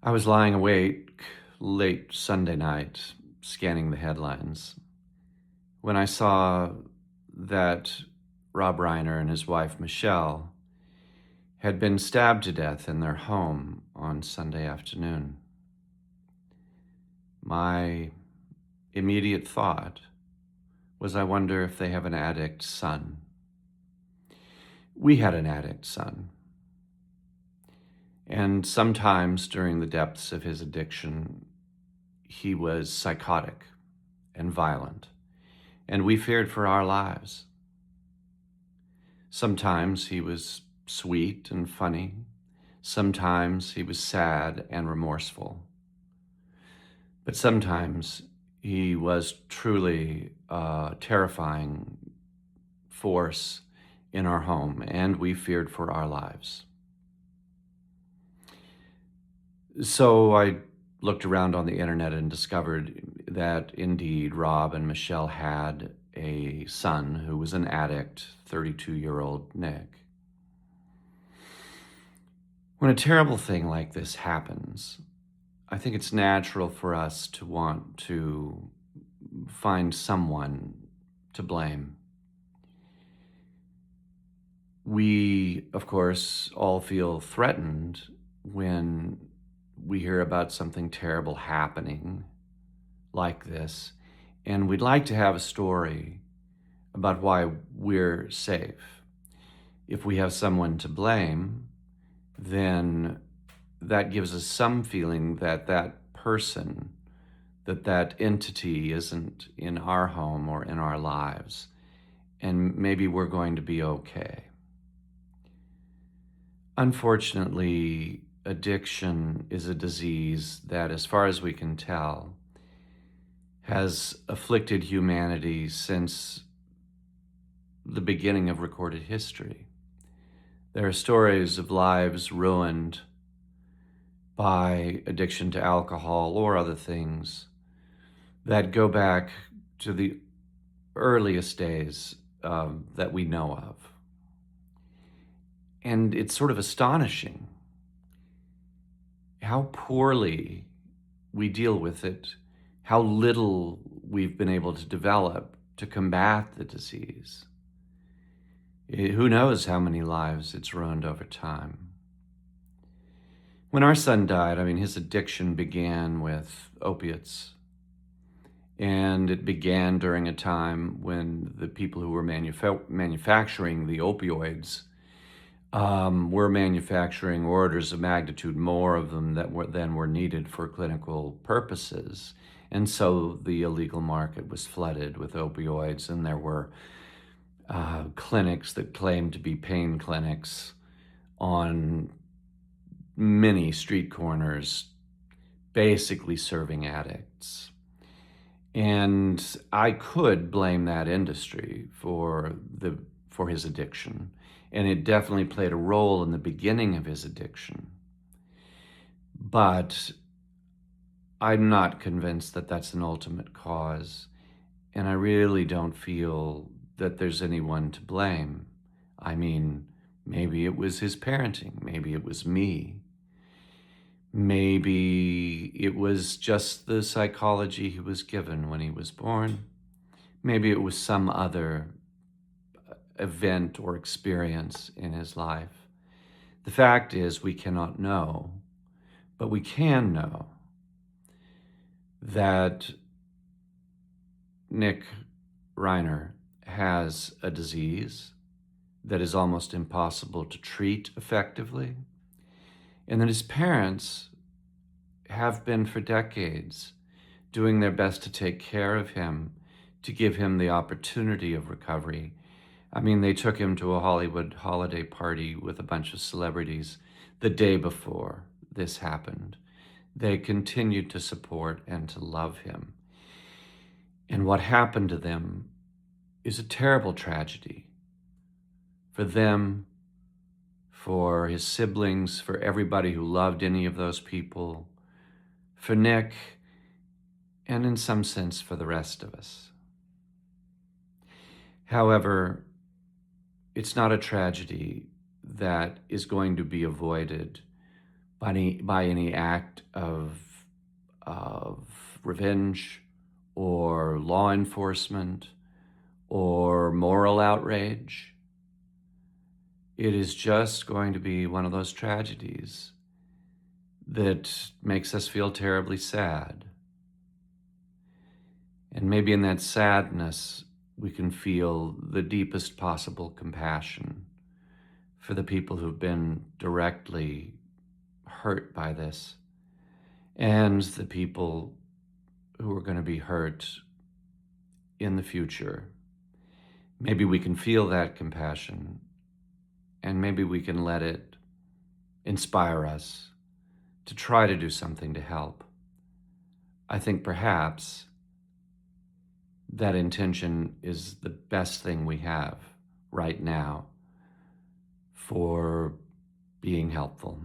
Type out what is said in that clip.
I was lying awake late Sunday night, scanning the headlines, when I saw that Rob Reiner and his wife Michelle had been stabbed to death in their home on Sunday afternoon. My immediate thought was, I wonder if they have an addict son. We had an addict son. And sometimes during the depths of his addiction, he was psychotic and violent, and we feared for our lives. Sometimes he was sweet and funny. Sometimes he was sad and remorseful. But sometimes he was truly a terrifying force in our home, and we feared for our lives. So I looked around on the internet and discovered that indeed Rob and Michelle had a son who was an addict, 32-year-old Nick. When a terrible thing like this happens, I think it's natural for us to want to find someone to blame. We, of course, all feel threatened when we hear about something terrible happening like this, and we'd like to have a story about why we're safe. If we have someone to blame, then that gives us some feeling that that person, that entity isn't in our home or in our lives, and maybe we're going to be okay. Unfortunately, addiction is a disease that, as far as we can tell, has afflicted humanity since the beginning of recorded history. There are stories of lives ruined by addiction to alcohol or other things that go back to the earliest days that we know of. And it's sort of astonishing how poorly we deal with it, how little we've been able to develop to combat the disease. Who knows how many lives it's ruined over time. When our son died, his addiction began with opiates. And it began during a time when the people who were manufacturing the opioids were manufacturing orders of magnitude more of them than were needed for clinical purposes. And so the illegal market was flooded with opioids, and there were clinics that claimed to be pain clinics on many street corners, basically serving addicts. And I could blame that industry for his addiction. And it definitely played a role in the beginning of his addiction. But I'm not convinced that that's an ultimate cause. And I really don't feel that there's anyone to blame. Maybe it was his parenting. Maybe it was me. Maybe it was just the psychology he was given when he was born. Maybe it was some other event or experience in his life. The fact is, we cannot know, but we can know that Nick Reiner has a disease that is almost impossible to treat effectively, and that his parents have been for decades doing their best to take care of him, to give him the opportunity of recovery. They took him to a Hollywood holiday party with a bunch of celebrities the day before this happened. They continued to support and to love him. And what happened to them is a terrible tragedy for them, for his siblings, for everybody who loved any of those people, for Nick, and in some sense for the rest of us. However, it's not a tragedy that is going to be avoided by any act of revenge or law enforcement or moral outrage. It is just going to be one of those tragedies that makes us feel terribly sad. And maybe in that sadness, we can feel the deepest possible compassion for the people who've been directly hurt by this and the people who are going to be hurt in the future. Maybe we can feel that compassion, and maybe we can let it inspire us to try to do something to help. I think perhaps that intention is the best thing we have right now for being helpful.